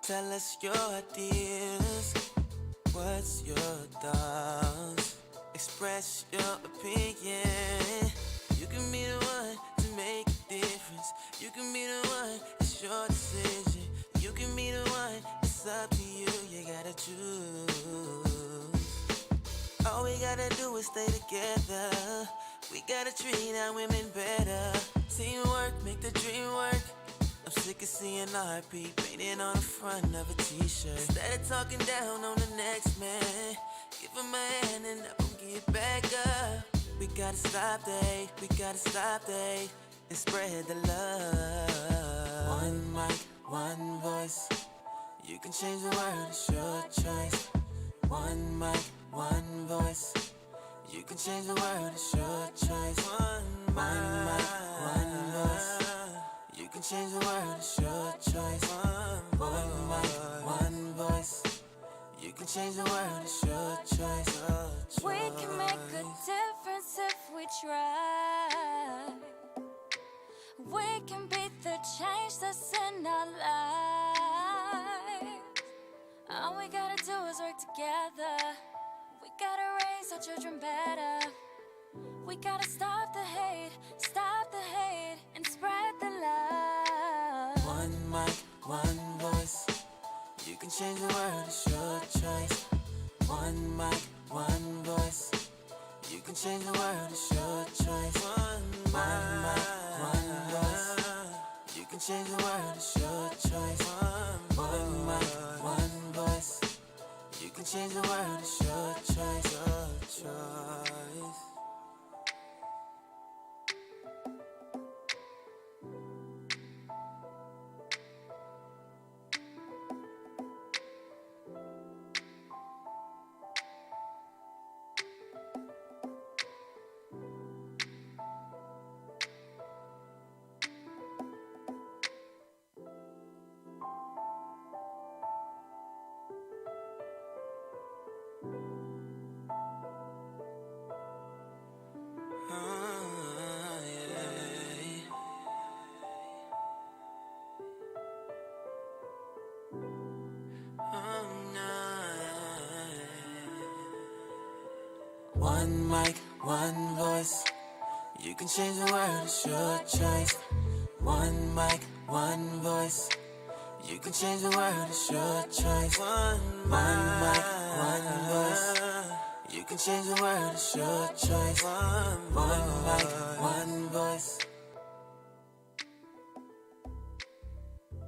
Tell us your ideas. What's your thoughts? Express your opinion. You can be the one to make a difference. You can be the one, it's your decision. You can be the one, it's up to you. You gotta choose. All we gotta do is stay together. We gotta treat our women better. Teamwork, make the dream work. I'm sick of seeing RP painted on the front of a t-shirt. Instead of talking down on the next man, give him a hand and help him get back up. We gotta stop the hate, we gotta stop the hate, and spread the love. One mic, one voice, you can change the world, it's your choice. One mic, one voice, you can change the world, it's your choice. One mic, one voice, you can change the world, it's your choice. One mic, one voice, you can change the world, it's your choice. We can make a difference if we try. We can be the change that's in our lives. All we gotta do is work together. We gotta raise our children better. We gotta stop the hate, and spread the love. One mic, one voice, you can change the world, it's your choice. One mic, one voice, you can change the world, it's your choice. One mic, one voice, you can change the world, it's your choice. One mic, one voice, you can change the world, it's your choice. Your choice. One mic, one voice, you can change the world, it's your choice. One mic, one voice, you can change the world, it's your choice. One mic, one voice, you can change the world, it's your choice. One mic, one voice.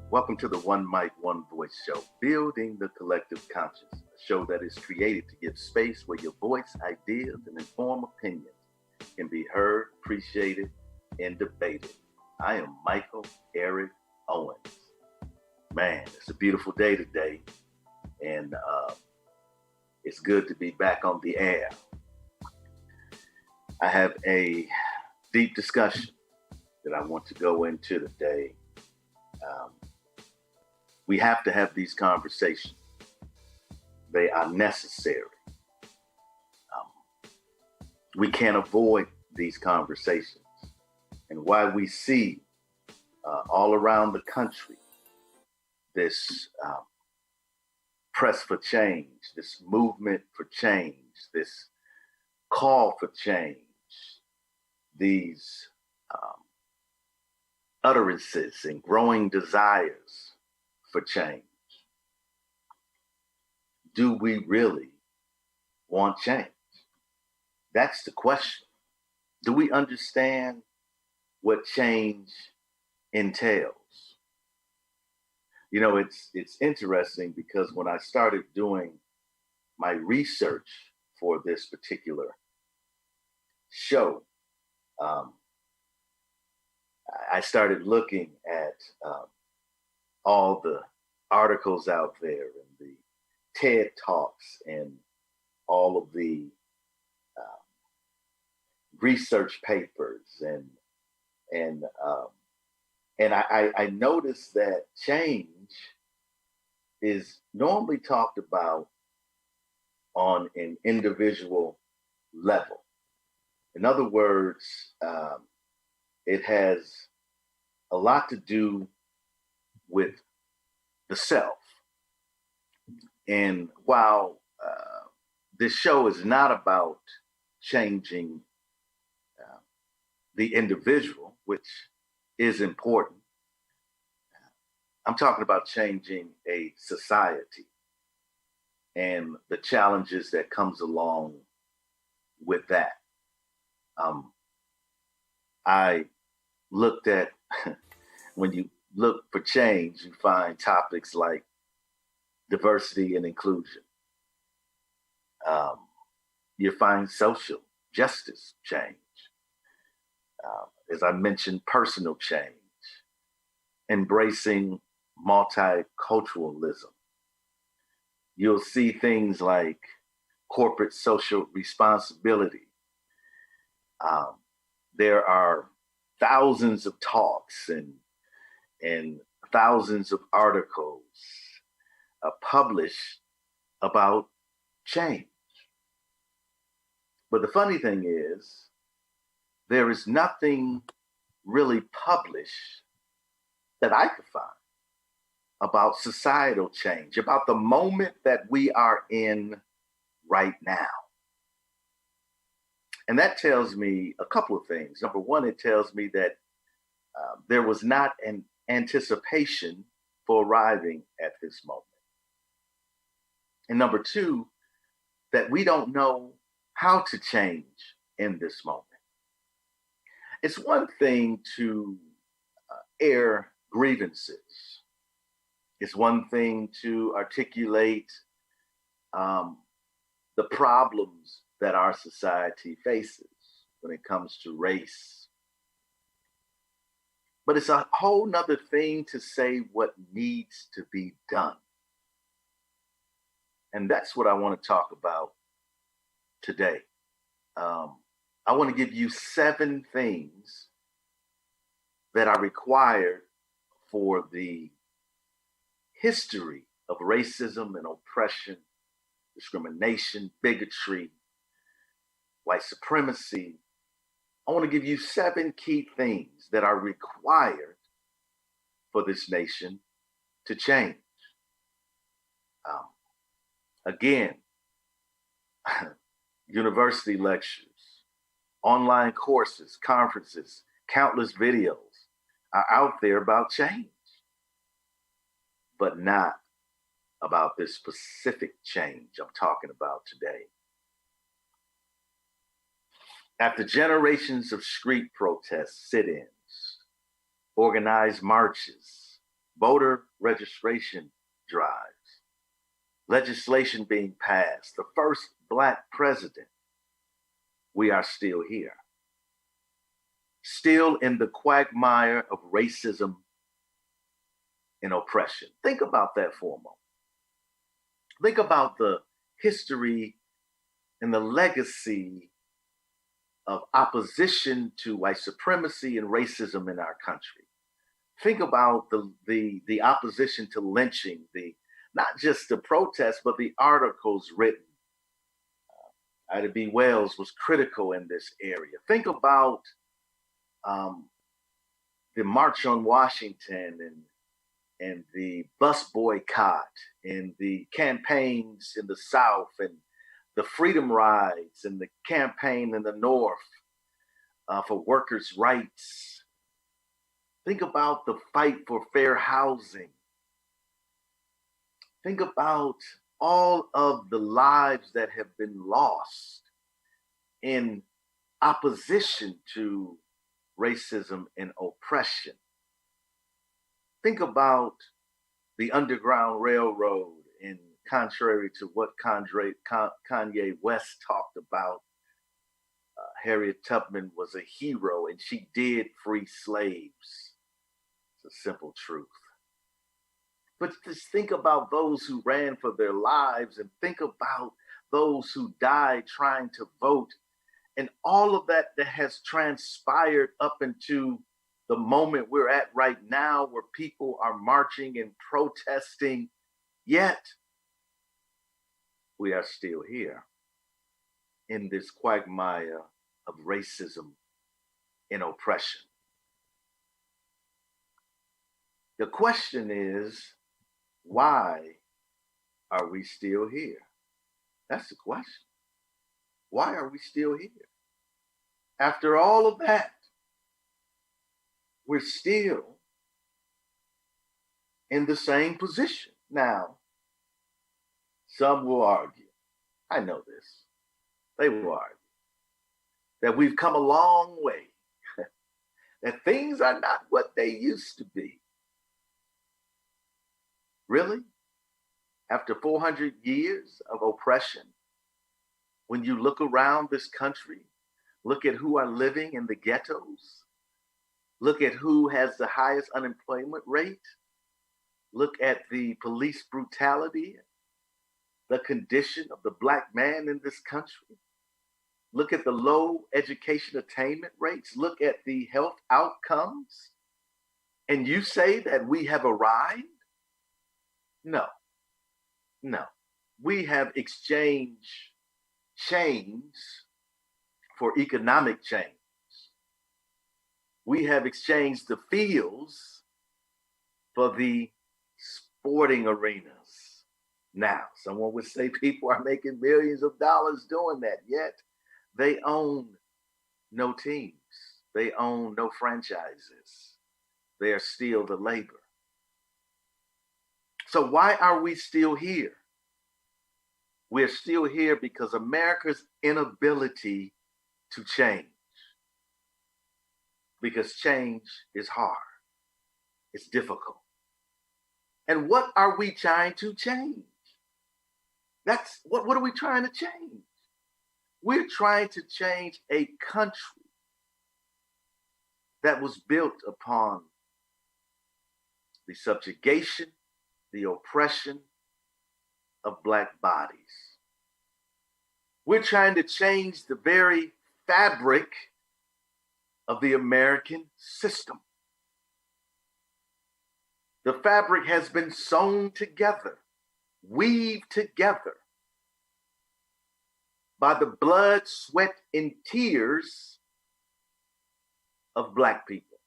Welcome to the One Mic, One Voice show, building the collective conscious, a show that is created to give space where your voice, ideas, and informed opinions can be heard, appreciated, and debated. I am Michael Eric Owens. Man, it's a beautiful day today, and it's good to be back on the air. I have a deep discussion that I want to go into today. We have to have these conversations. They are necessary. We can't avoid these conversations. And why we see all around the country this press for change, this movement for change, this call for change, these utterances and growing desires for change. Do we really want change? That's the question. Do we understand what change entails? You know, it's interesting because when I started doing my research for this particular show, I started looking at all the articles out there and the TED Talks and all of the research papers and I noticed that change is normally talked about on an individual level. In other words, it has a lot to do with the self. And while this show is not about changing the individual, which is important, I'm talking about changing a society and the challenges that comes along with that. I looked at when you look for change, you find topics like diversity and inclusion. You find social justice change. As I mentioned, personal change, embracing multiculturalism. You'll see things like corporate social responsibility. There are thousands of talks and thousands of articles published about change. But the funny thing is, there is nothing really published that I could find about societal change, about the moment that we are in right now. And that tells me a couple of things. Number one, it tells me that there was not an anticipation for arriving at this moment. And number two, that we don't know how to change in this moment. It's one thing to air grievances. It's one thing to articulate the problems that our society faces when it comes to race. But it's a whole nother thing to say what needs to be done. And that's what I want to talk about today. I want to give you 7 things that are required for the history of racism and oppression, discrimination, bigotry, white supremacy. I want to give you 7 key things that are required for this nation to change. Again, university lectures, online courses, conferences, countless videos are out there about change, but not about this specific change I'm talking about today. After generations of street protests, sit-ins, organized marches, voter registration drives, legislation being passed, the first Black president, we are still here. Still in the quagmire of racism and oppression. Think about that for a moment. Think about the history and the legacy of opposition to white supremacy and racism in our country. Think about the opposition to lynching, not just the protests, but the articles written. Ida B. Wells was critical in this area. Think about the March on Washington and the bus boycott and the campaigns in the South and the freedom rides and the campaign in the North for workers' rights. Think about the fight for fair housing. Think about all of the lives that have been lost in opposition to racism and oppression. Think about the Underground Railroad, and contrary to what Kanye West talked about, Harriet Tubman was a hero and she did free slaves. It's a simple truth. But just think about those who ran for their lives and think about those who died trying to vote and all of that has transpired up into the moment we're at right now where people are marching and protesting, yet we are still here in this quagmire of racism and oppression. The question is, why are we still here? That's the question. Why are we still here? After all of that, we're still in the same position. Now, some will argue, I know this, they will argue that we've come a long way, that things are not what they used to be. Really? After 400 years of oppression, when you look around this country, look at who are living in the ghettos, look at who has the highest unemployment rate, look at the police brutality, the condition of the Black man in this country, look at the low education attainment rates, look at the health outcomes, and you say that we have arrived? No, no. We have exchanged change for economic change. We have exchanged the fields for the sporting arenas. Now, someone would say people are making millions of dollars doing that, yet they own no teams. They own no franchises. They are still the labor. So why are we still here? We're still here because America's inability to change. Because change is hard. It's difficult. And what are we trying to change? That's what are we trying to change? We're trying to change a country that was built upon the subjugation, the oppression of Black bodies. We're trying to change the very fabric of the American system. The fabric has been sewn together, weaved together by the blood, sweat, and tears of Black people.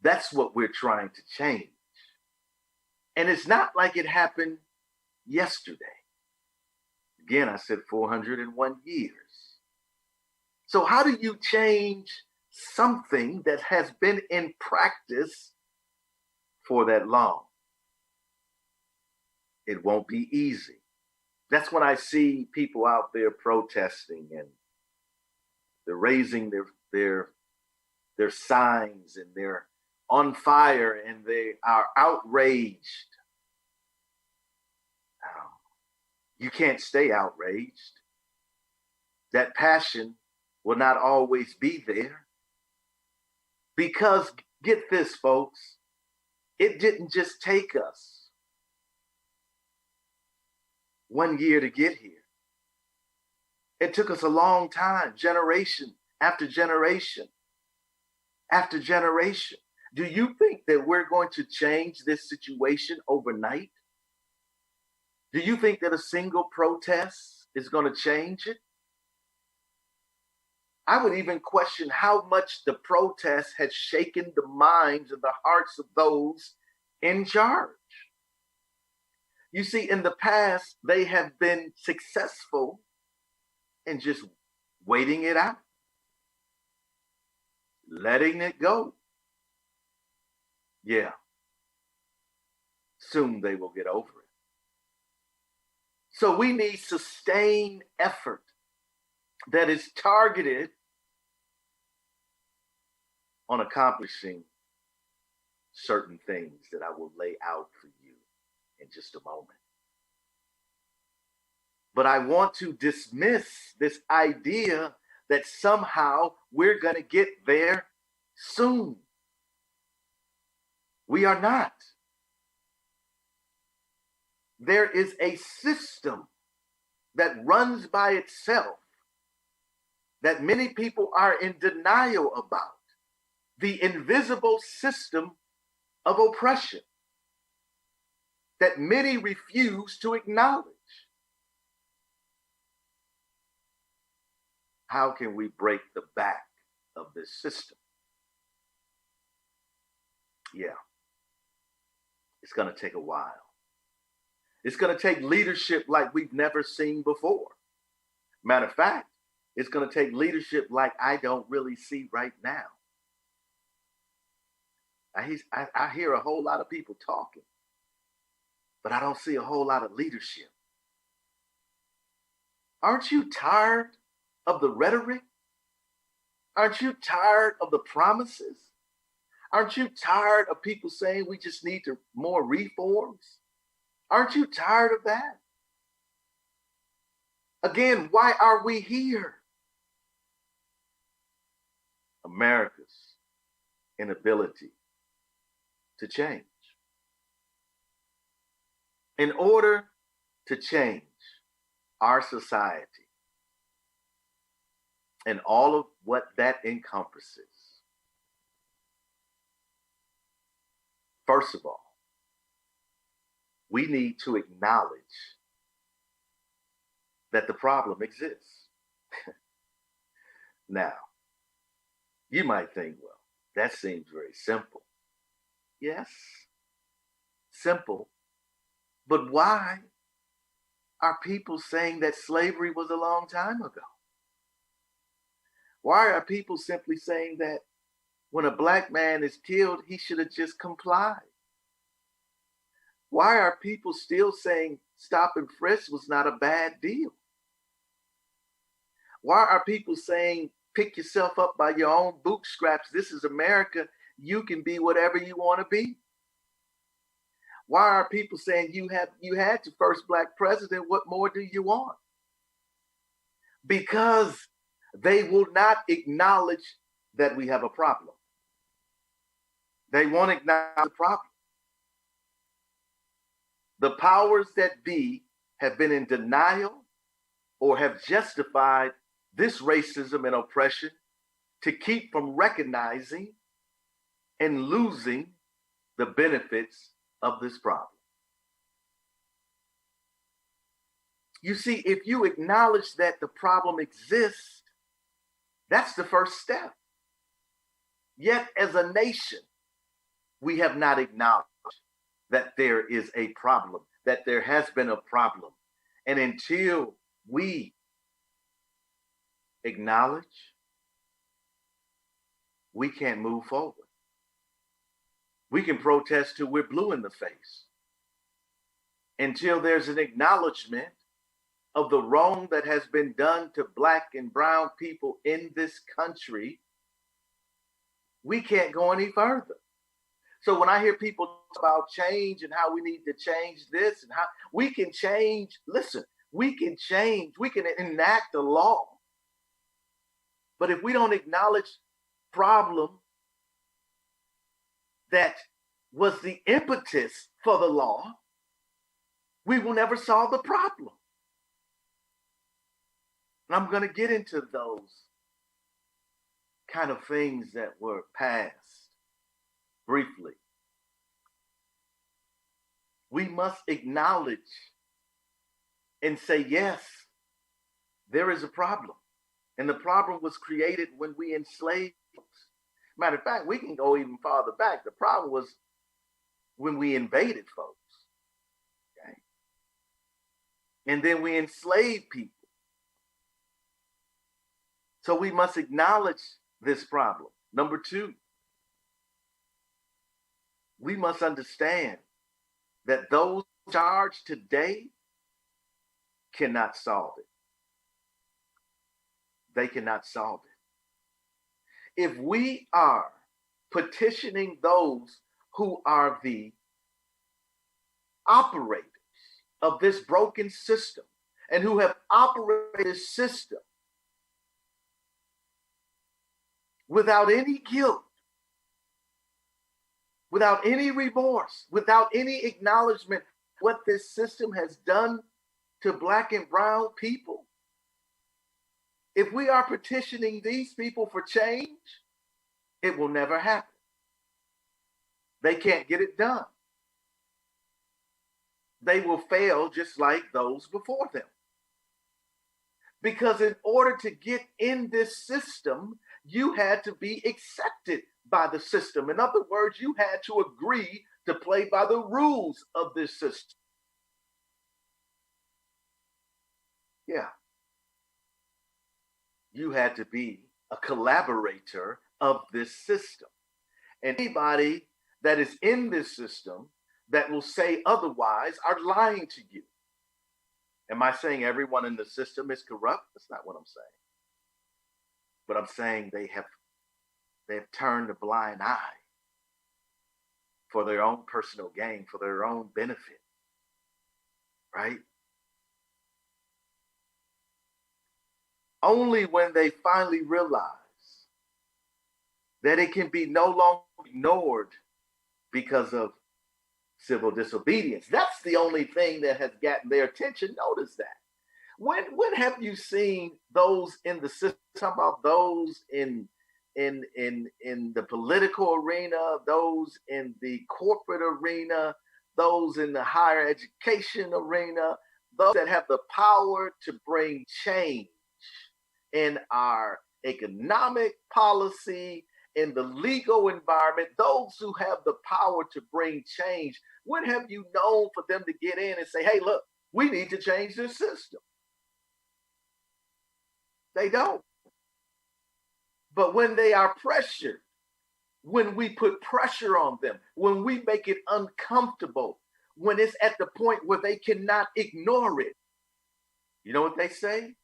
That's what we're trying to change. And it's not like it happened yesterday. Again, I said 401 years. So how do you change something that has been in practice for that long? It won't be easy. That's when I see people out there protesting and they're raising their signs and they're on fire and they are outraged. You can't stay outraged. That passion will not always be there. Because, get this, folks, it didn't just take us 1 year to get here. It took us a long time, generation after generation after generation. Do you think that we're going to change this situation overnight? Do you think that a single protest is going to change it? I would even question how much the protest has shaken the minds and the hearts of those in charge. You see, in the past, they have been successful in just waiting it out, letting it go. Yeah, soon they will get over it. So we need sustained effort that is targeted on accomplishing certain things that I will lay out for you in just a moment. But I want to dismiss this idea that somehow we're going to get there soon. We are not. There is a system that runs by itself that many people are in denial about. The invisible system of oppression that many refuse to acknowledge. How can we break the back of this system? Yeah. It's going to take a while. It's going to take leadership like we've never seen before. Matter of fact, it's going to take leadership like I don't really see right now. I hear a whole lot of people talking, but I don't see a whole lot of leadership. Aren't you tired of the rhetoric? Aren't you tired of the promises? Aren't you tired of people saying we just need more reforms? Aren't you tired of that? Again, why are we here? America's inability to change. In order to change our society and all of what that encompasses, first of all, we need to acknowledge that the problem exists. Now, you might think, well, that seems very simple. Yes, simple. But why are people saying that slavery was a long time ago? Why are people simply saying that when a black man is killed, he should have just complied? Why are people still saying stop and frisk was not a bad deal? Why are people saying pick yourself up by your own bootstraps? This is America. You can be whatever you want to be. Why are people saying you had your first black president? What more do you want? Because they will not acknowledge that we have a problem. They won't acknowledge the problem. The powers that be have been in denial or have justified this racism and oppression to keep from recognizing and losing the benefits of this problem. You see, if you acknowledge that the problem exists, that's the first step. Yet as a nation, we have not acknowledged that there is a problem, that there has been a problem. And until we acknowledge, we can't move forward. We can protest till we're blue in the face. Until there's an acknowledgement of the wrong that has been done to black and brown people in this country, we can't go any further. So when I hear people talk about change and how we need to change this and how we can change, listen, we can change, we can enact a law. But if we don't acknowledge problem that was the impetus for the law, we will never solve the problem. And I'm going to get into those kind of things that were passed briefly. We must acknowledge and say, yes, there is a problem. And the problem was created when we enslaved folks. Matter of fact, we can go even farther back. The problem was when we invaded folks. Okay? And then we enslaved people. So we must acknowledge this problem. Number two, we must understand that those charged today cannot solve it. They cannot solve it. If we are petitioning those who are the operators of this broken system and who have operated this system without any guilt, without any remorse, without any acknowledgement what this system has done to black and brown people, if we are petitioning these people for change, it will never happen. They can't get it done. They will fail just like those before them. Because in order to get in this system, you had to be accepted by the system. In other words, you had to agree to play by the rules of this system. Yeah. You had to be a collaborator of this system. And anybody that is in this system that will say otherwise are lying to you. Am I saying everyone in the system is corrupt? That's not what I'm saying. But I'm saying they have turned a blind eye for their own personal gain, for their own benefit. Right? Only when they finally realize that it can be no longer ignored because of civil disobedience. That's the only thing that has gotten their attention. Notice that. When have you seen those in the system, about those in the political arena, those in the corporate arena, those in the higher education arena, those that have the power to bring change in our economic policy, in the legal environment, those who have the power to bring change, when have you known for them to get in and say, hey, look, we need to change this system? They don't. But when they are pressured, when we put pressure on them, when we make it uncomfortable, when it's at the point where they cannot ignore it, you know what they say?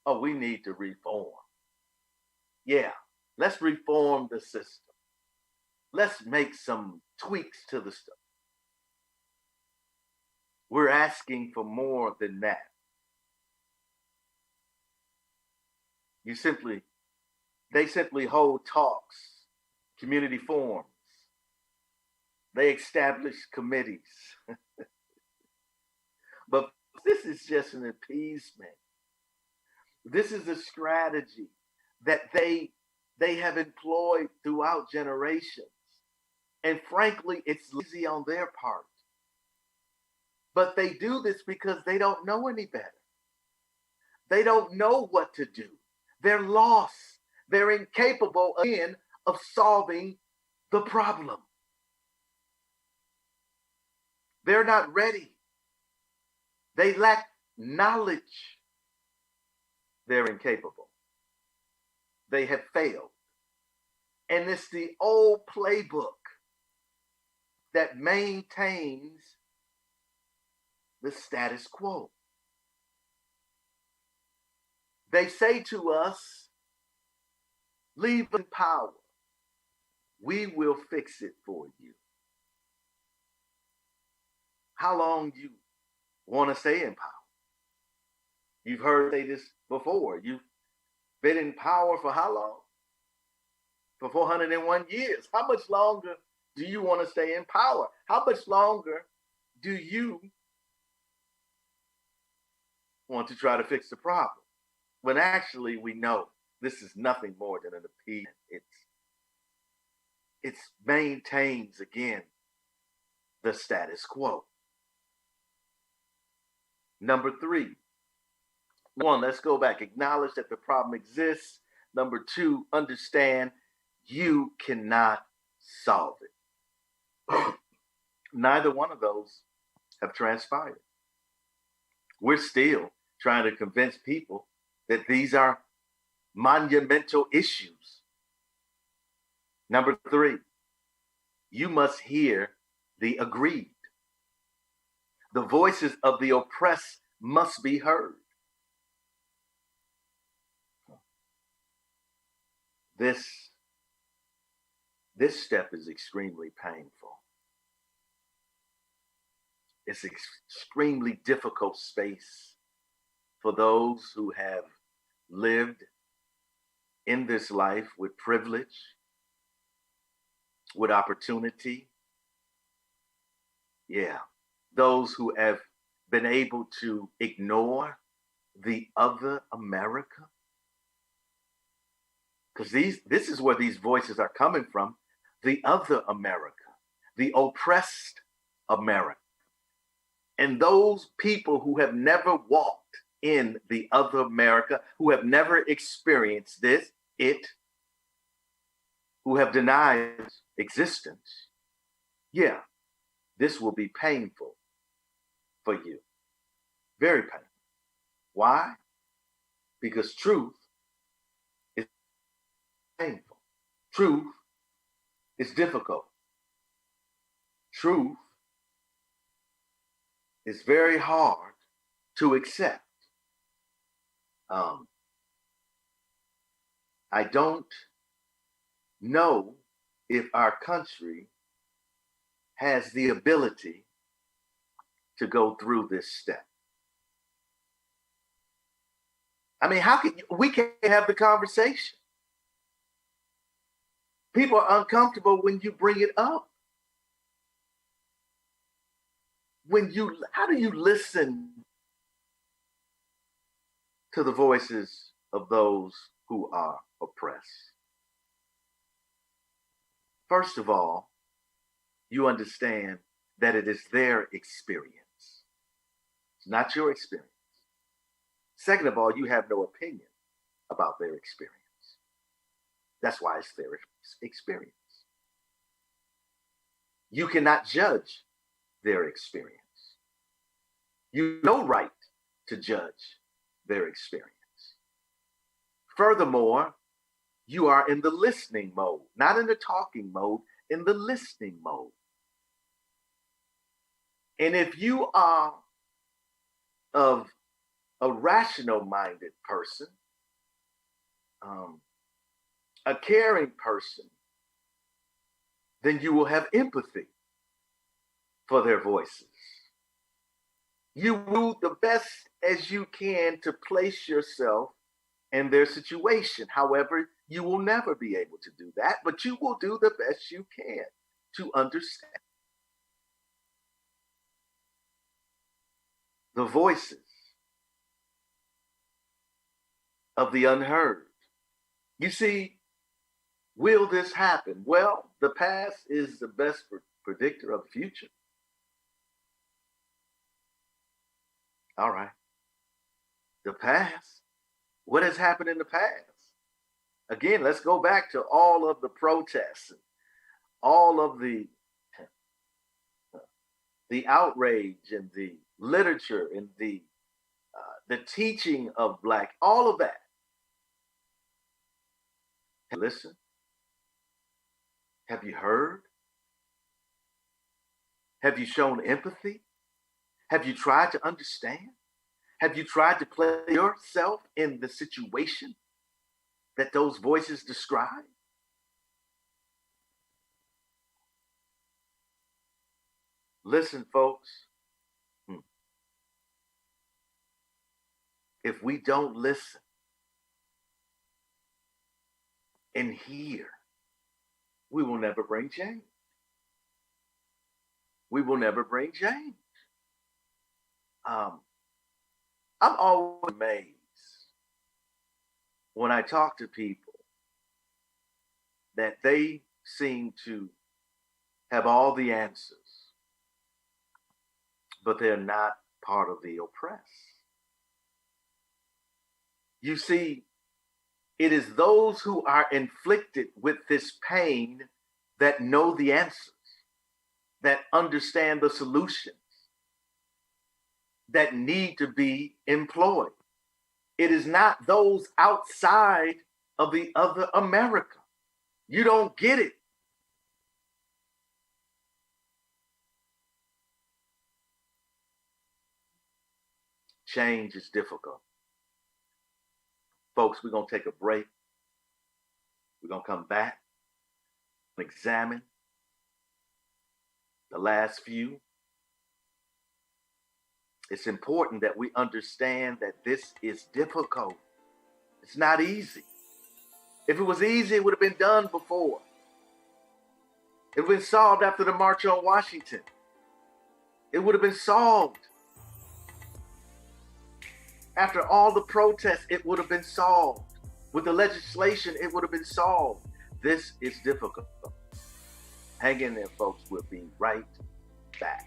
Oh, we need to reform. Yeah, let's reform the system. Let's make some tweaks to the stuff. We're asking for more than that. They simply hold talks, community forums. They establish committees. But this is just an appeasement. This is a strategy that they have employed throughout generations. And frankly, it's lazy on their part. But they do this because they don't know any better. They don't know what to do. They're lost. They're incapable, again, of solving the problem. They're not ready. They lack knowledge. They're incapable. They have failed. And it's the old playbook that maintains the status quo. They say to us, leave in power. We will fix it for you. How long do you want to stay in power? You've heard say this before. You've been in power for how long? For 401 years. How much longer do you want to stay in power? How much longer do you want to try to fix the problem? When actually we know this is nothing more than an appeasement. It maintains, again, the status quo. Number 3. 1, let's go back. Acknowledge that the problem exists. Number 2, understand you cannot solve it. Neither one of those have transpired. We're still trying to convince people that these are monumental issues. Number 3, you must hear the aggrieved. The voices of the oppressed must be heard. This step is extremely painful. It's an extremely difficult space for those who have lived in this life with privilege, with opportunity. Yeah, those who have been able to ignore the other America. Because this is where these voices are coming from. The other America, the oppressed America. And those people who have never walked in the other America, who have never experienced who have denied existence. Yeah, this will be painful for you. Very painful. Why? Because truth is painful. Truth is difficult. Truth is very hard to accept. I don't know if our country has the ability to go through this step. I mean, we can't have the conversation. People are uncomfortable when you bring it up. How do you listen to the voices of those who are oppressed? First of all, you understand that it is their experience. It's not your experience. Second of all, you have no opinion about their experience. That's why it's their experience. You cannot judge their experience. You have no right to judge their experience. Furthermore, you are in the listening mode, not in the talking mode, in the listening mode. And if you are of a rational-minded person, a caring person, then you will have empathy for their voices. You will do the best as you can to place yourself in their situation. However, you will never be able to do that, but you will do the best you can to understand the voices of the unheard. You see, will this happen? Well, the past is the best predictor of the future. All right. The past. What has happened in the past? Again, let's go back to all of the protests, and all of the outrage and the literature and the teaching of Black, all of that. Listen. Have you heard? Have you shown empathy? Have you tried to understand? Have you tried to place yourself in the situation that those voices describe? Listen, folks. If we don't listen and hear, we will never bring change. We will never bring change. I'm always amazed when I talk to people that they seem to have all the answers, but they're not part of the oppressed. You see, it is those who are inflicted with this pain that know the answers, that understand the solutions, that need to be employed. It is not those outside of the other America. You don't get it. Change is difficult. Folks, we're going to take a break. We're going to come back and examine the last few. It's important that we understand that this is difficult. It's not easy. If it was easy, it would have been done before. It would have been solved after the March on Washington. It would have been solved. After all the protests, it would have been solved. With the legislation, it would have been solved. This is difficult. Hang in there, folks. We'll be right back.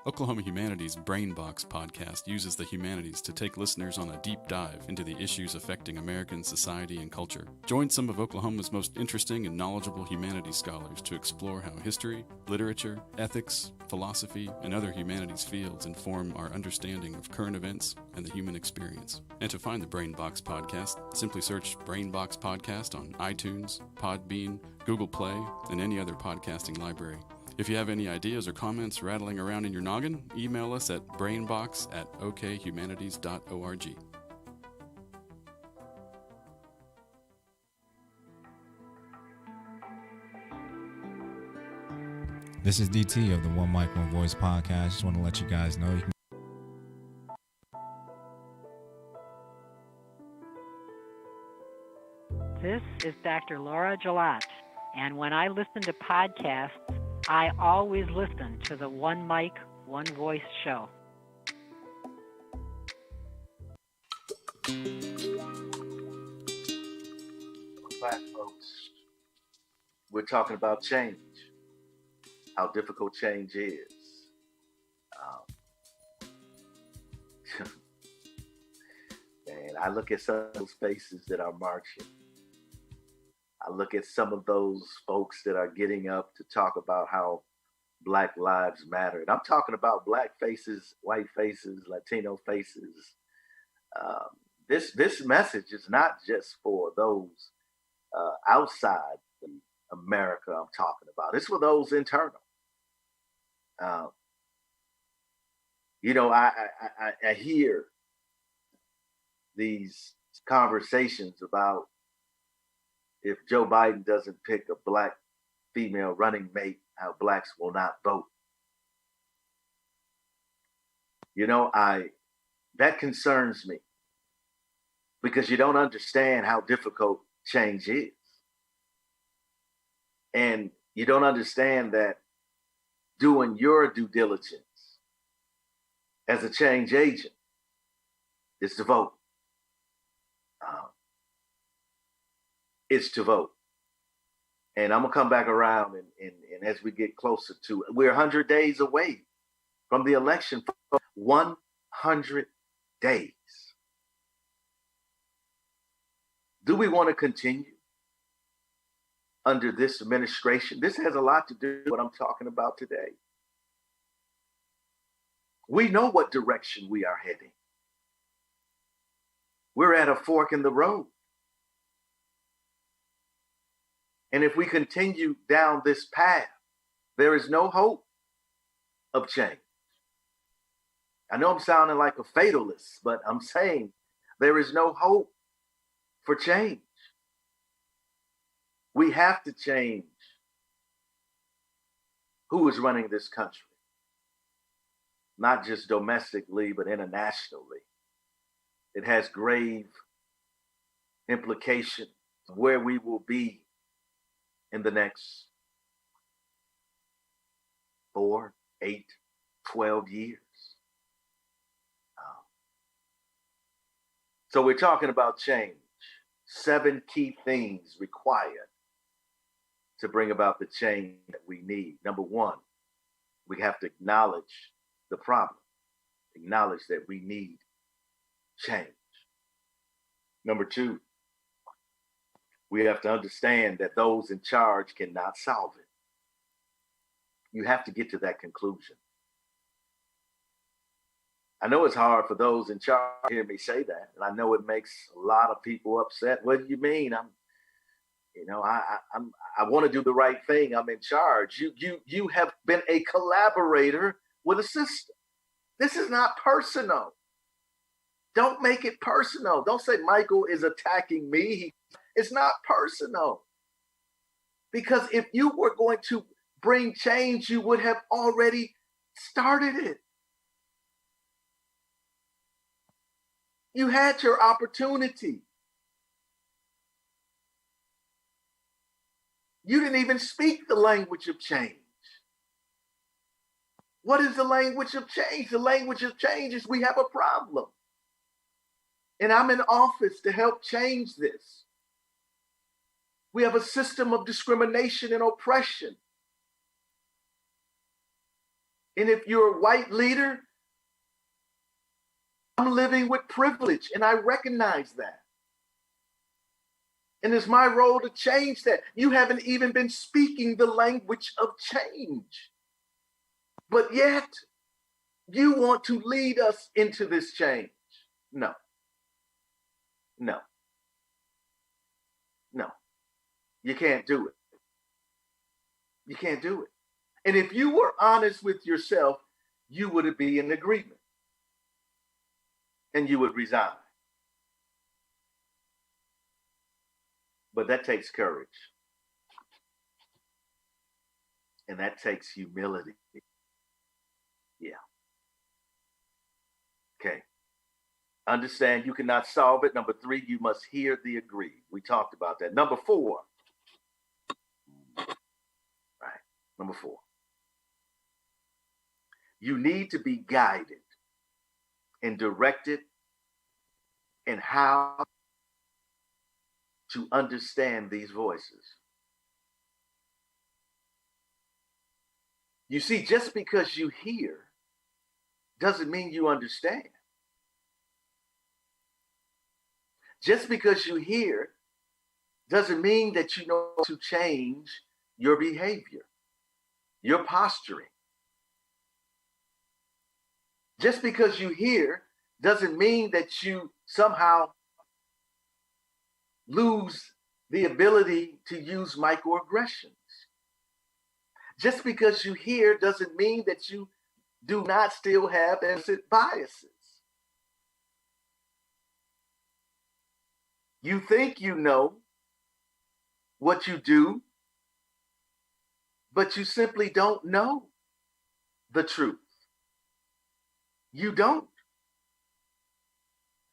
Oklahoma Humanities Brainbox podcast uses the humanities to take listeners on a deep dive into the issues affecting American society and culture. Join some of Oklahoma's most interesting and knowledgeable humanities scholars to explore how history, literature, ethics, philosophy, and other humanities fields inform our understanding of current events and the human experience. And to find the Brainbox podcast, simply search Brainbox Podcast on iTunes, Podbean, Google Play, and any other podcasting library. If you have any ideas or comments rattling around in your noggin, email us at brainbox@okhumanities.org. This is DT of the One Mic, One Voice podcast. Just want to let you guys know you can. This is Dr. Laura Gillot, and when I listen to podcasts, I always listen to the One Mic, One Voice show. Black folks, we're talking about change, how difficult change is. And I look at some of those faces that are marching. I look at some of those folks that are getting up to talk about how Black lives matter. And I'm talking about Black faces, white faces, Latino faces. This message is not just for those outside America I'm talking about. It's for those internal. I hear these conversations about if Joe Biden doesn't pick a Black female running mate, how Blacks will not vote. That concerns me because you don't understand how difficult change is. And you don't understand that doing your due diligence as a change agent is to vote. It's to vote. And I'm going to come back around and as we get closer to it, we're 100 days away from the election. 100 days. Do we want to continue under this administration? This has a lot to do with what I'm talking about today. We know what direction we are heading. We're at a fork in the road. And if we continue down this path, there is no hope of change. I know I'm sounding like a fatalist, but I'm saying there is no hope for change. We have to change who is running this country, not just domestically, but internationally. It has grave implications of where we will be in the next 4, 8, 12 years. So we're talking about change. 7 key things required to bring about the change that we need. Number 1, we have to acknowledge the problem, acknowledge that we need change. Number 2, we have to understand that those in charge cannot solve it. You have to get to that conclusion. I know it's hard for those in charge to hear me say that, and I know it makes a lot of people upset. What do you mean? I want to do the right thing. I'm in charge. You have been a collaborator with a system. This is not personal. Don't make it personal. Don't say Michael is attacking me. It's not personal. Because if you were going to bring change, you would have already started it. You had your opportunity. You didn't even speak the language of change. What is the language of change? The language of change is we have a problem. And I'm in office to help change this. We have a system of discrimination and oppression. And if you're a white leader, I'm living with privilege, and I recognize that. And it's my role to change that. You haven't even been speaking the language of change. But yet, you want to lead us into this change. No. No. No. You can't do it. You can't do it. And if you were honest with yourself, you would be in agreement. And you would resign. But that takes courage. And that takes humility. Yeah. Okay. Understand you cannot solve it. Number 3, you must hear the agreed. We talked about that. Number 4. Right. Number 4. You need to be guided and directed in how to understand these voices. You see, just because you hear doesn't mean you understand. Just because you hear doesn't mean that you know to change your behavior, your posturing. Just because you hear doesn't mean that you somehow lose the ability to use microaggressions. Just because you hear doesn't mean that you do not still have implicit biases. You think you know what you do, but you simply don't know the truth. You don't.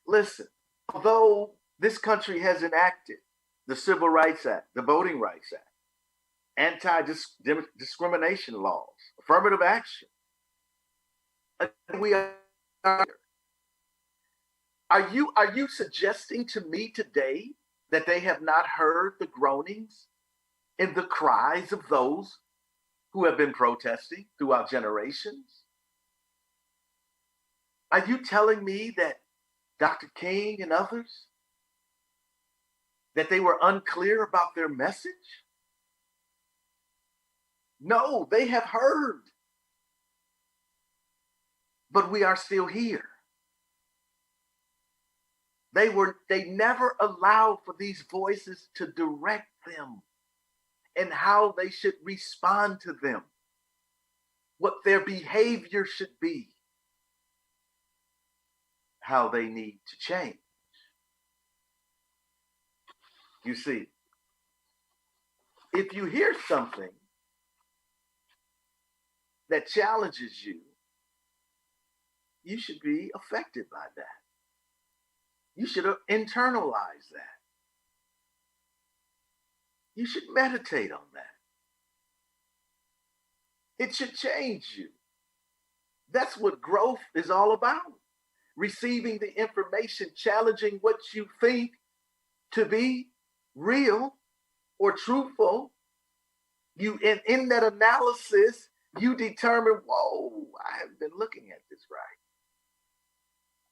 Listen, although this country has enacted the Civil Rights Act, the Voting Rights Act, anti-discrimination laws, affirmative action, we are. Are you suggesting to me today that they have not heard the groanings and the cries of those who have been protesting throughout generations? Are you telling me that Dr. King and others, that they were unclear about their message? No, they have heard. But we are still here. They never allowed for these voices to direct them and how they should respond to them, what their behavior should be, how they need to change. You see, if you hear something that challenges you, you should be affected by that. You should internalize that. You should meditate on that. It should change you. That's what growth is all about. Receiving the information, challenging what you think to be real or truthful. You in that analysis, you determine, whoa, I haven't been looking at this right.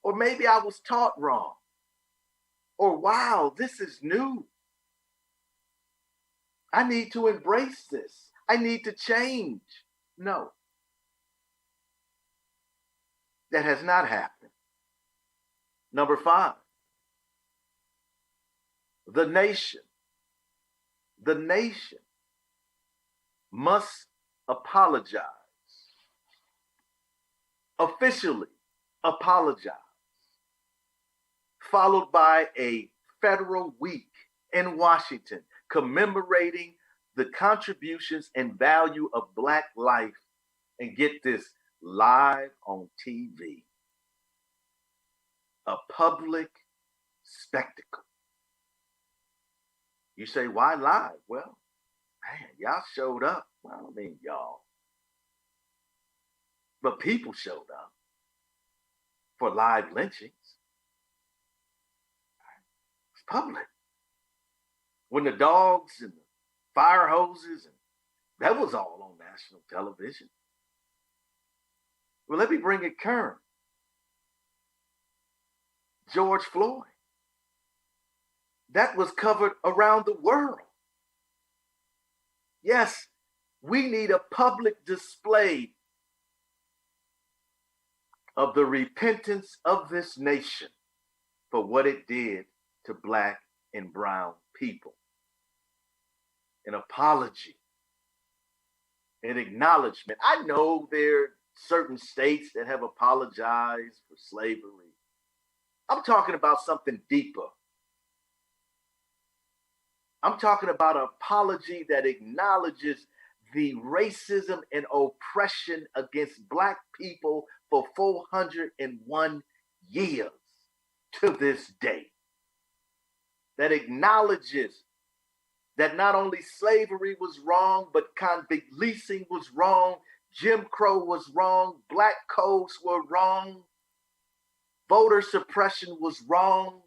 Or maybe I was taught wrong. Or wow, this is new. I need to embrace this. I need to change. No. That has not happened. Number 5. The nation must apologize. Officially apologize. Followed by a federal week in Washington commemorating the contributions and value of Black life, and get this, live on TV. A public spectacle. You say, why live? Well, man, y'all showed up. Well, I mean, y'all. But people showed up for live lynchings. It's public. When the dogs and the fire hoses, and that was all on national television. Well, let me bring it current. George Floyd. That was covered around the world. Yes, we need a public display of the repentance of this nation for what it did to Black and brown people. An apology, an acknowledgement. I know there are certain states that have apologized for slavery. I'm talking about something deeper. I'm talking about an apology that acknowledges the racism and oppression against Black people for 401 years to this day. That acknowledges that not only slavery was wrong, but convict leasing was wrong, Jim Crow was wrong, Black codes were wrong, voter suppression was wrong,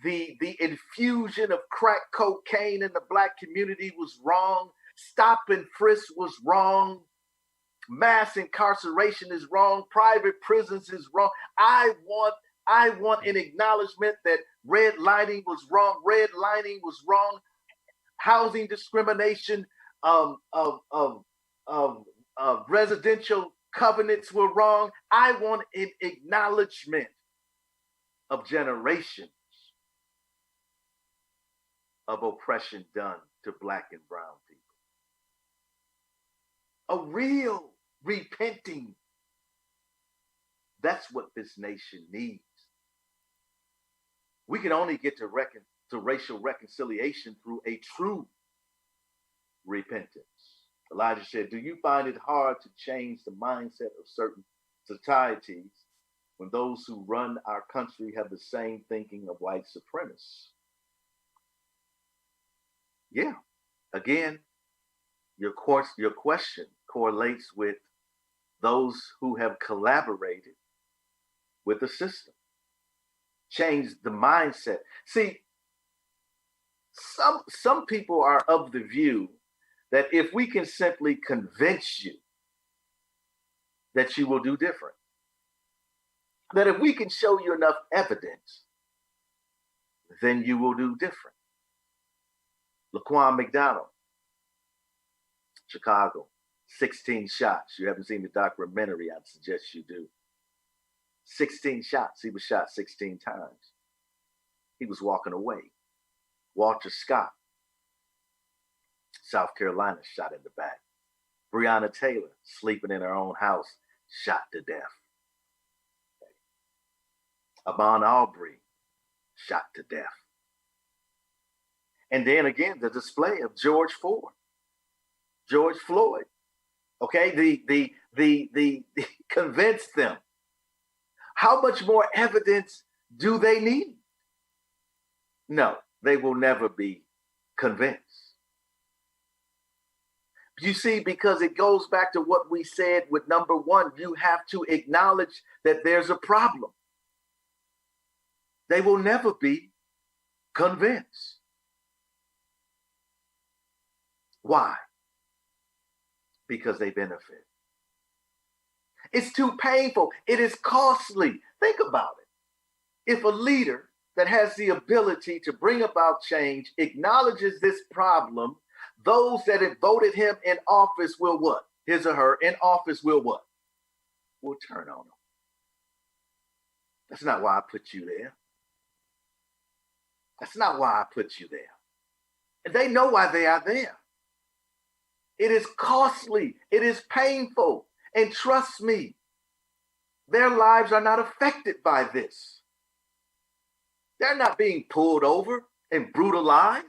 the infusion of crack cocaine in the Black community was wrong, stop and frisk was wrong, mass incarceration is wrong, private prisons is wrong. I want an acknowledgement that redlining was wrong, housing discrimination, of residential covenants were wrong. I want an acknowledgement of generations of oppression done to Black and brown people. A real repenting. That's what this nation needs. We can only get to racial reconciliation through a true repentance. Elijah said, do you find it hard to change the mindset of certain societies when those who run our country have the same thinking of white supremacists? Yeah. Again, your question correlates with those who have collaborated with the system. Change the mindset. See, some people are of the view that if we can simply convince you that you will do different, that if we can show you enough evidence, then you will do different. Laquan McDonald, Chicago, 16 shots. You haven't seen the documentary, I'd suggest you do. 16 shots. He was shot 16 times. He was walking away. Walter Scott, South Carolina, shot in the back. Breonna Taylor, sleeping in her own house, shot to death. Ahmaud Arbery, shot to death. And then again, the display of George Floyd. Okay, the convince them. How much more evidence do they need? No, they will never be convinced. You see, because it goes back to what we said with number one, you have to acknowledge that there's a problem. They will never be convinced. Why? Because they benefit. It's too painful. It is costly. Think about it. If a leader that has the ability to bring about change acknowledges this problem, those that have voted him in office will what? His or her in office will what? Will turn on him. That's not why I put you there. That's not why I put you there. And they know why they are there. It is costly. It is painful. And trust me, their lives are not affected by this. They're not being pulled over and brutalized.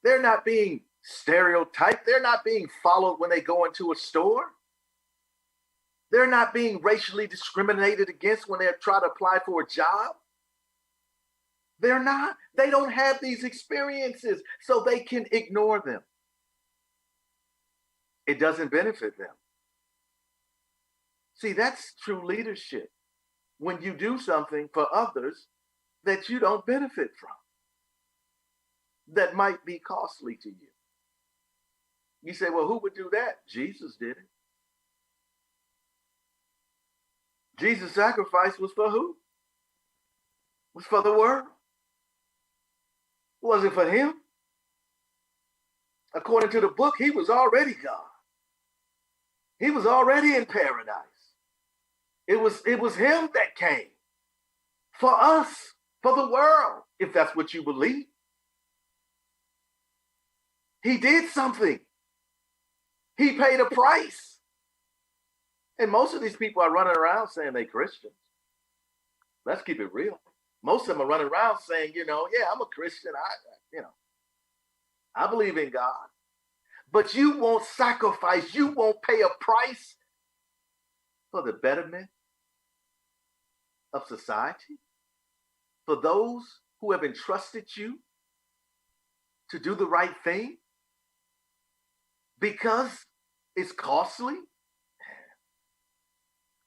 They're not being stereotyped. They're not being followed when they go into a store. They're not being racially discriminated against when they try to apply for a job. They're not. They don't have these experiences, so they can ignore them. It doesn't benefit them. See, that's true leadership. When you do something for others that you don't benefit from, that might be costly to you. You say, well, who would do that? Jesus did it. Jesus' sacrifice was for who? It was for the world. It wasn't for him. According to the book, he was already God. He was already in paradise. It was him that came for us, for the world, if that's what you believe. He did something. He paid a price. And most of these people are running around saying they Christians. Let's keep it real. Most of them are running around saying, yeah, I'm a Christian. I believe in God. But you won't sacrifice. You won't pay a price for the betterment of society, for those who have entrusted you to do the right thing, because it's costly.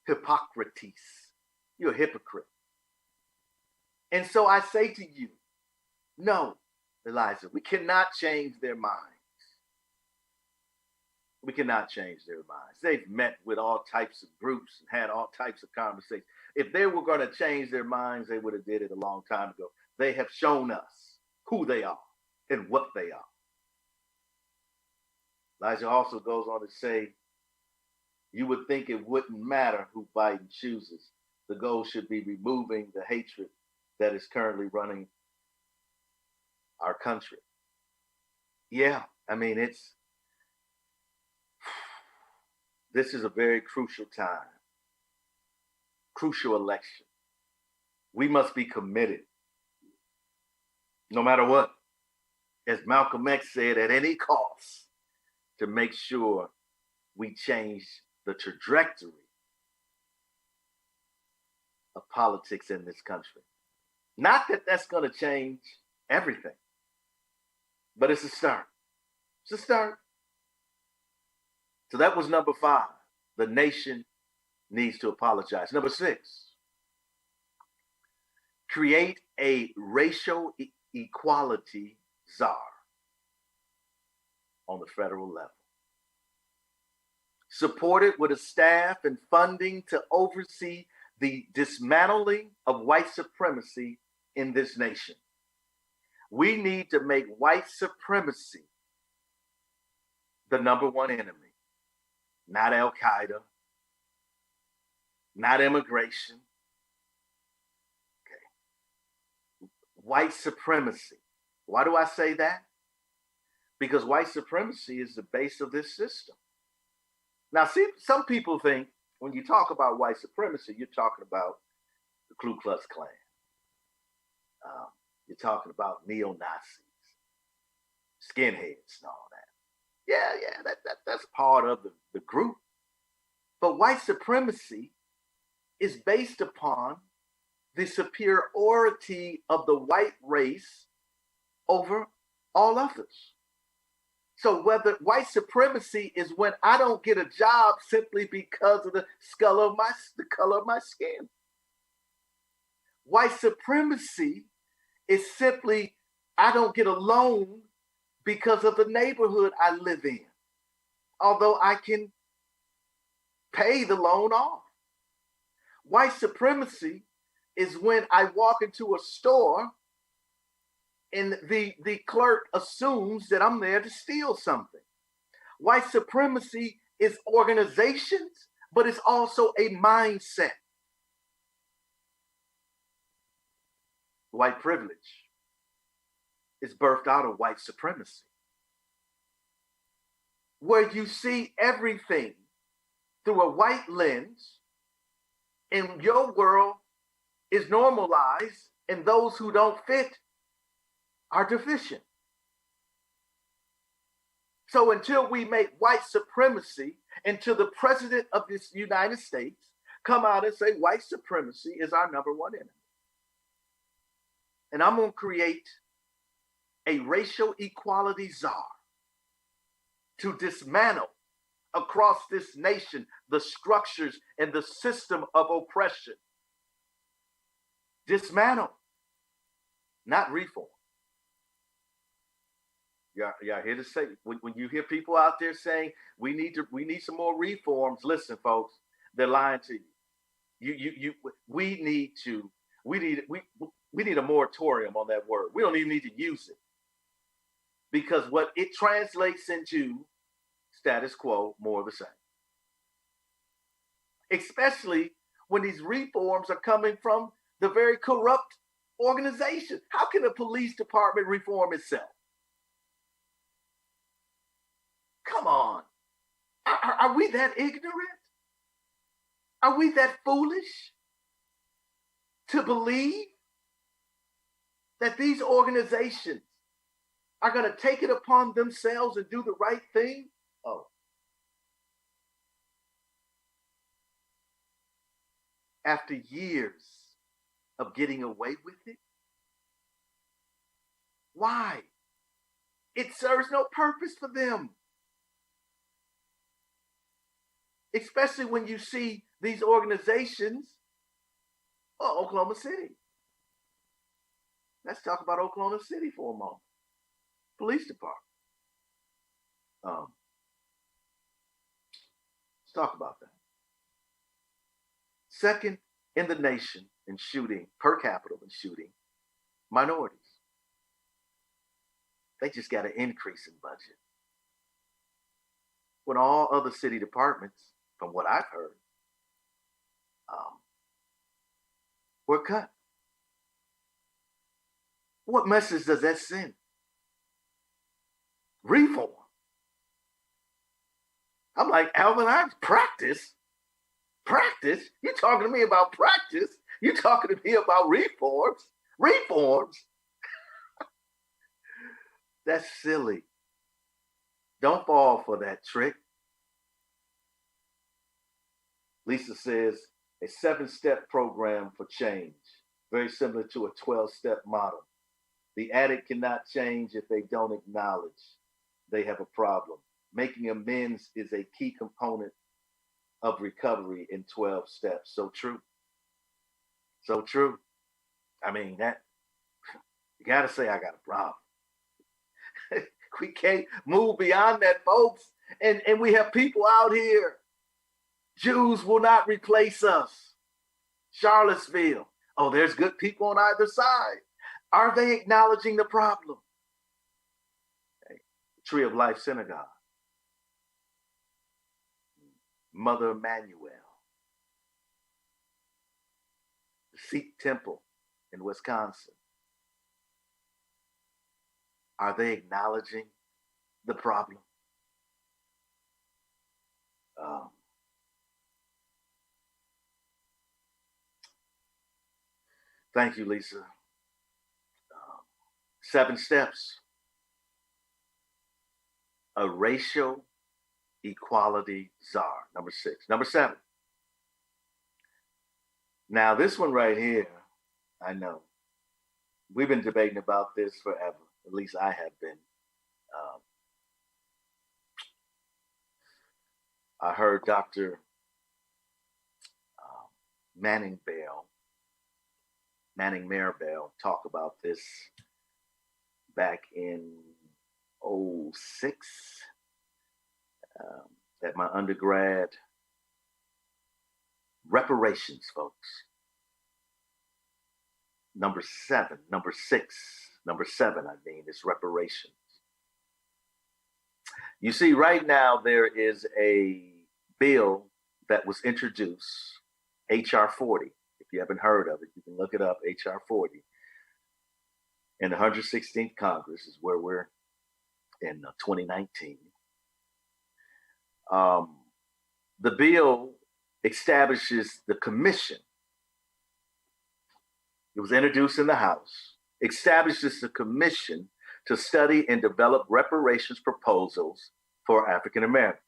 Hippocrates. You're a hypocrite. And so I say to you, no, Elijah, we cannot change their minds. We cannot change their minds. They've met with all types of groups and had all types of conversations. If they were going to change their minds, they would have did it a long time ago. They have shown us who they are and what they are. Elijah also goes on to say, you would think it wouldn't matter who Biden chooses. The goal should be removing the hatred that is currently running our country. Yeah, I mean, this is a very crucial time, crucial election. We must be committed, no matter what, as Malcolm X said, at any cost, to make sure we change the trajectory of politics in this country. Not that that's going to change everything, but it's a start. It's a start. So that was number 5. The nation needs to apologize. Number 6, create a racial equality czar on the federal level. Supported with a staff and funding to oversee the dismantling of white supremacy in this nation. We need to make white supremacy the number one enemy, not Al-Qaeda, not immigration. Okay. White supremacy. Why do I say that? Because white supremacy is the base of this system. Now, see, some people think when you talk about white supremacy, you're talking about the Ku Klux Klan. You're talking about neo-Nazis, skinheads, and all that. Yeah, that's part of the group. But white supremacy is based upon the superiority of the white race over all others. So whether white supremacy is when I don't get a job simply because of the color of my skin. White supremacy is simply I don't get a loan because of the neighborhood I live in, although I can pay the loan off. White supremacy is when I walk into a store and the clerk assumes that I'm there to steal something. White supremacy is organizations, but it's also a mindset. White privilege is birthed out of white supremacy, where you see everything through a white lens, and your world is normalized, and those who don't fit are deficient. So until we make white supremacy, until the president of this United States come out and say white supremacy is our number one enemy. And I'm going to create a racial equality czar to dismantle across this nation the structures and the system of oppression. Dismantle, not reform. Y'all here to say, when you hear people out there saying we need some more reforms, listen, folks, they're lying to you. We need a moratorium on that word. We don't even need to use it, because what it translates into, status quo, more of the same. Especially when these reforms are coming from the very corrupt organization. How can a police department reform itself? Come on. Are we that ignorant? Are we that foolish to believe that these organizations are going to take it upon themselves and do the right thing? Oh. After years of getting away with it? Why? It serves no purpose for them. Especially when you see these organizations. Oh, Oklahoma City. Let's talk about Oklahoma City for a moment. Police department. Let's talk about that. Second in the nation in shooting, per capita in shooting, minorities. They just got an increase in budget. When all other city departments, from what I've heard, were cut. What message does that send? Reform. I'm like, Alvin, practice? You talking to me about practice? You talking to me about reforms? That's silly. Don't fall for that trick. Lisa says, a 7-step program for change, very similar to a 12-step model. The addict cannot change if they don't acknowledge they have a problem. Making amends is a key component of recovery in 12 steps. So true. So true. I mean, that you got to say I got a problem. We can't move beyond that, folks. And we have people out here. Jews will not replace us. Charlottesville. Oh, there's good people on either side. Are they acknowledging the problem? Okay. Tree of Life Synagogue. Mother Emanuel. The Sikh Temple in Wisconsin. Are they acknowledging the problem? Thank you, Lisa. 7 steps. A racial equality czar, number 6. Number 7. Now, this one right here, I know. We've been debating about this forever. At least I have been. I heard Dr. Manning Maribel talk about this back in 2006 at my undergrad. Reparations, folks. Number 7 is reparations. You see, right now there is a bill that was introduced, HR 40. If you haven't heard of it, you can look it up, HR 40. In the 116th Congress is where we're in 2019. The bill establishes the commission. It was introduced in the House, establishes the commission to study and develop reparations proposals for African Americans.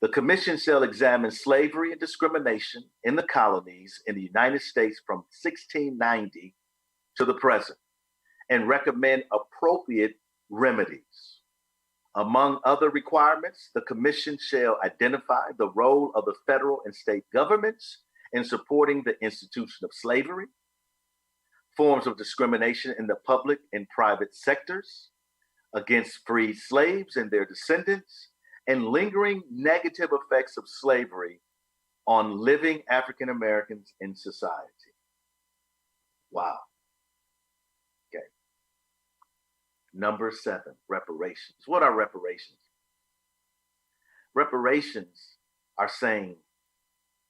The commission shall examine slavery and discrimination in the colonies in the United States from 1690 to the present and recommend appropriate remedies. Among other requirements, the commission shall identify the role of the federal and state governments in supporting the institution of slavery, forms of discrimination in the public and private sectors against freed slaves and their descendants, and lingering negative effects of slavery on living African Americans in society. Wow. Okay. Number 7, reparations. What are reparations? Reparations are saying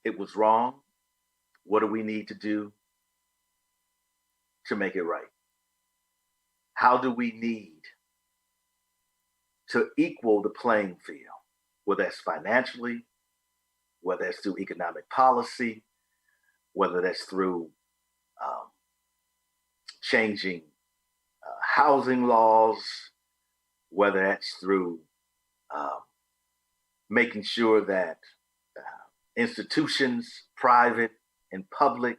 it was wrong. What do we need to do to make it right? How do we need to equal the playing field, whether that's financially, whether that's through economic policy, whether that's through changing housing laws, whether that's through making sure that institutions, private and public,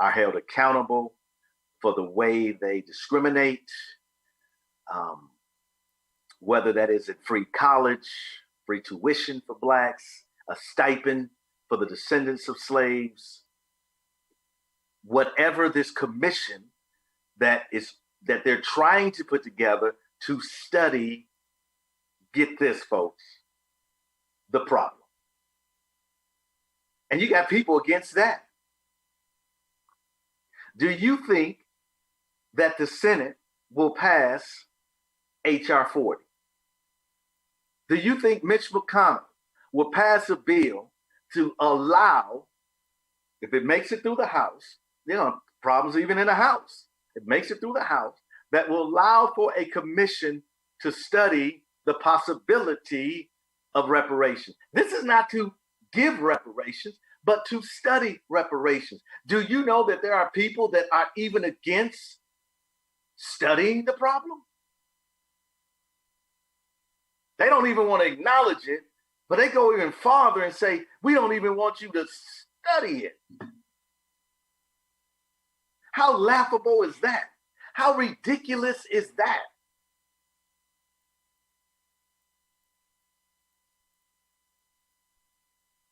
are held accountable for the way they discriminate, whether that is at free college, free tuition for Blacks, a stipend for the descendants of slaves, whatever this commission that they're trying to put together to study, get this, folks, the problem. And you got people against that. Do you think that the Senate will pass H.R. 40? Do you think Mitch McConnell will pass a bill to allow, if it makes it through the House, problems even in the House, it makes it through the House, that will allow for a commission to study the possibility of reparations? This is not to give reparations, but to study reparations. Do you know that there are people that are even against studying the problem? They don't even want to acknowledge it, but they go even farther and say, we don't even want you to study it. How laughable is that? How ridiculous is that?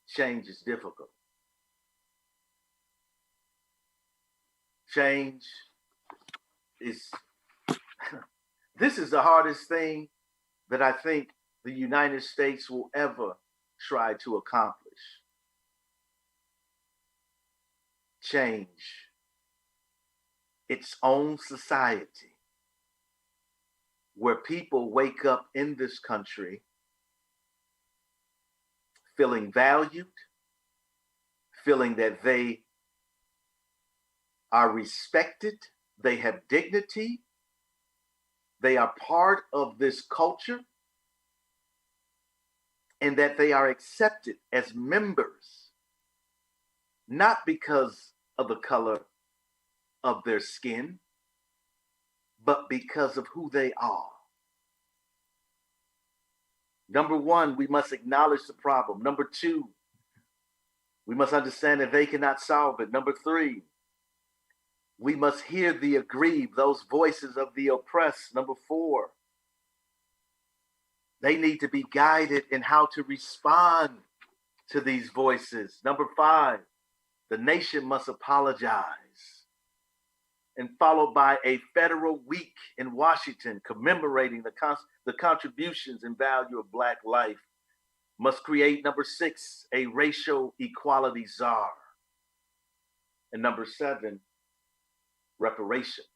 Change is difficult. Change is, this is the hardest thing that I think the United States will ever try to accomplish. Change its own society where people wake up in this country feeling valued, feeling that they are respected, they have dignity, they are part of this culture, and that they are accepted as members, not because of the color of their skin, but because of who they are. Number 1, we must acknowledge the problem. Number 2, we must understand that they cannot solve it. Number 3, we must hear the aggrieved, those voices of the oppressed. Number 4, they need to be guided in how to respond to these voices. Number 5, the nation must apologize. And followed by a federal week in Washington commemorating the contributions and value of Black life. Must create, number 6, a racial equality czar. And number 7, reparations.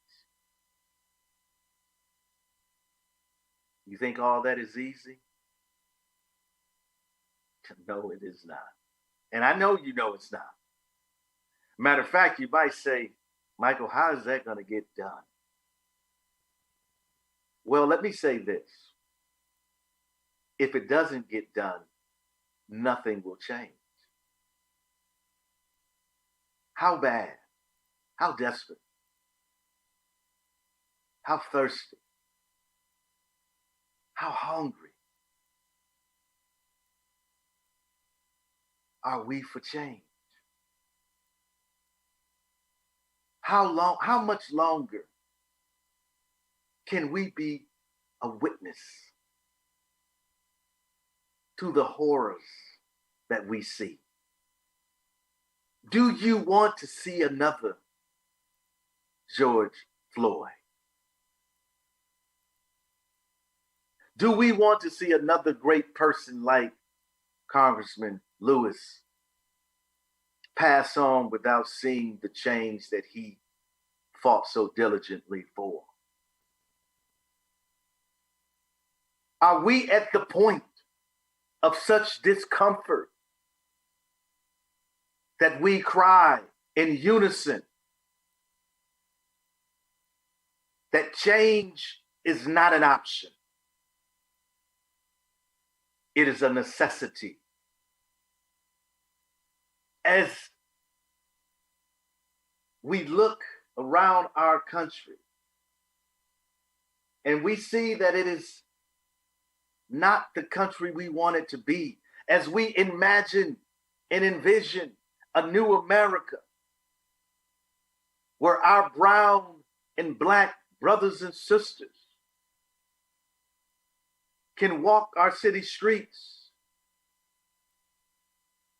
You think all that is easy? No, it is not. And I know you know it's not. Matter of fact, you might say, Michael, how is that going to get done? Well, let me say this. If it doesn't get done, nothing will change. How bad, how desperate, how thirsty, how hungry are we for change? How much longer can we be a witness to the horrors that we see? Do you want to see another George Floyd? Do we want to see another great person like Congressman Lewis pass on without seeing the change that he fought so diligently for? Are we at the point of such discomfort that we cry in unison that change is not an option? It is a necessity. As we look around our country and we see that it is not the country we want it to be, as we imagine and envision a new America where our brown and black brothers and sisters can walk our city streets,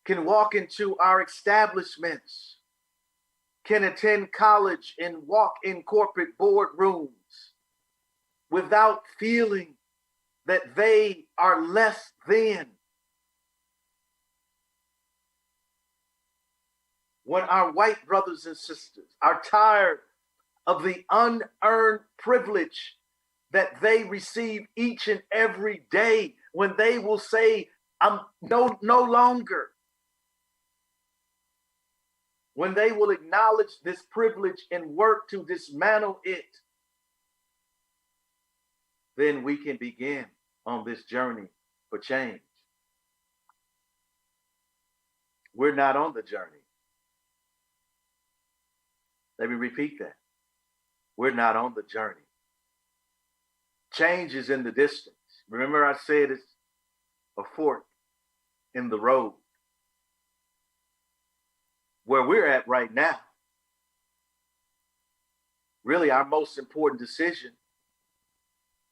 can walk into our establishments, can attend college and walk in corporate boardrooms without feeling that they are less than. When our white brothers and sisters are tired of the unearned privilege that they receive each and every day, when they will say, I'm no longer. When they will acknowledge this privilege and work to dismantle it, then we can begin on this journey for change. We're not on the journey. Let me repeat that. We're not on the journey. Change is in the distance. Remember I said it's a fork in the road. Where we're at right now, really our most important decision,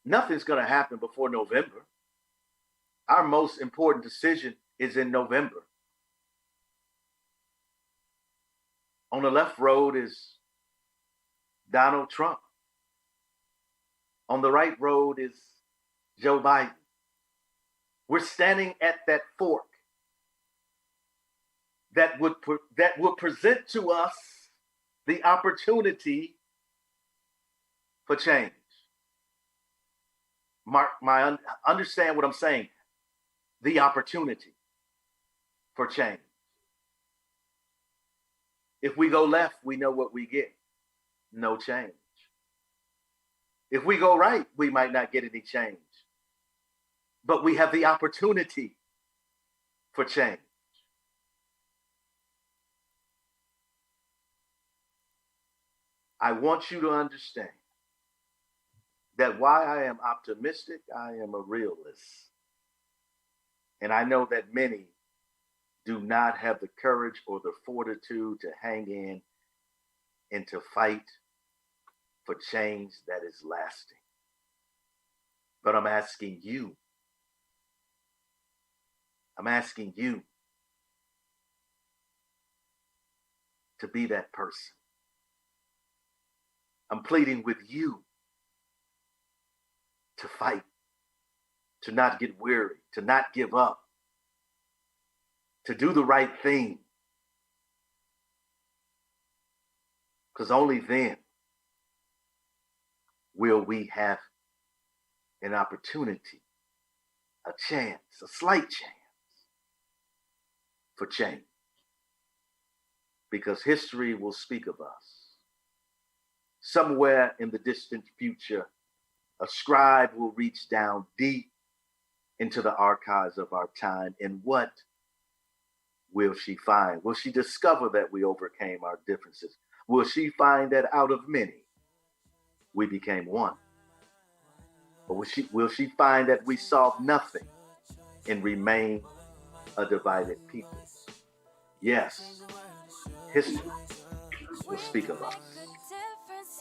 nothing's going to happen before November. Our most important decision is in November. On the left road is Donald Trump. On the right road is Joe Biden. We're standing at that fork that would present to us the opportunity for change. Understand what I'm saying. The opportunity for change. If we go left, we know what we get. No change. If we go right, we might not get any change. But we have the opportunity for change. I want you to understand that while I am optimistic, I am a realist. And I know that many do not have the courage or the fortitude to hang in and to fight for change that is lasting. But I'm asking you to be that person. I'm pleading with you to fight, to not get weary, to not give up, to do the right thing. Because only then will we have an opportunity, a chance, a slight chance for change. Because history will speak of us. Somewhere in the distant future, a scribe will reach down deep into the archives of our time. And what will she find? Will she discover that we overcame our differences? Will she find that out of many, we became one? Or will she find that we solved nothing and remain a divided people? Yes, history will speak of us.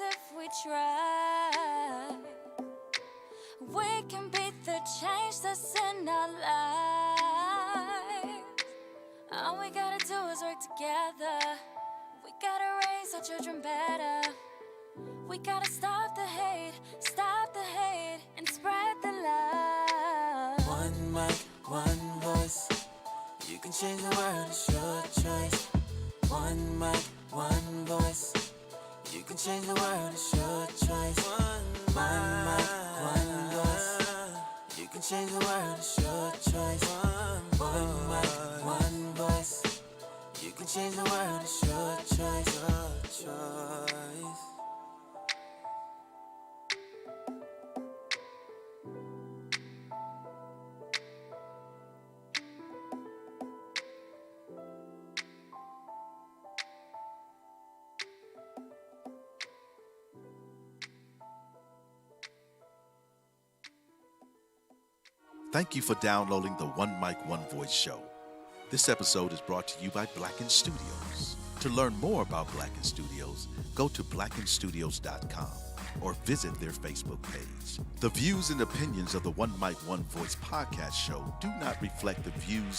If we try, we can beat the change that's in our lives. All we gotta do is work together. We gotta raise our children better. We gotta stop the hate, and spread the love. One mic, one voice. You can change the world, it's your choice. One mic, one voice. You can change the world, it's your choice. One mic, one voice. You can change the world, it's your choice. One mic, one voice. You can change the world, it's your choice. Your choice. Thank you for downloading the One Mic, One Voice show. This episode is brought to you by Blacken Studios. To learn more about Blacken Studios, go to blackenstudios.com or visit their Facebook page. The views and opinions of the One Mic, One Voice podcast show do not reflect the views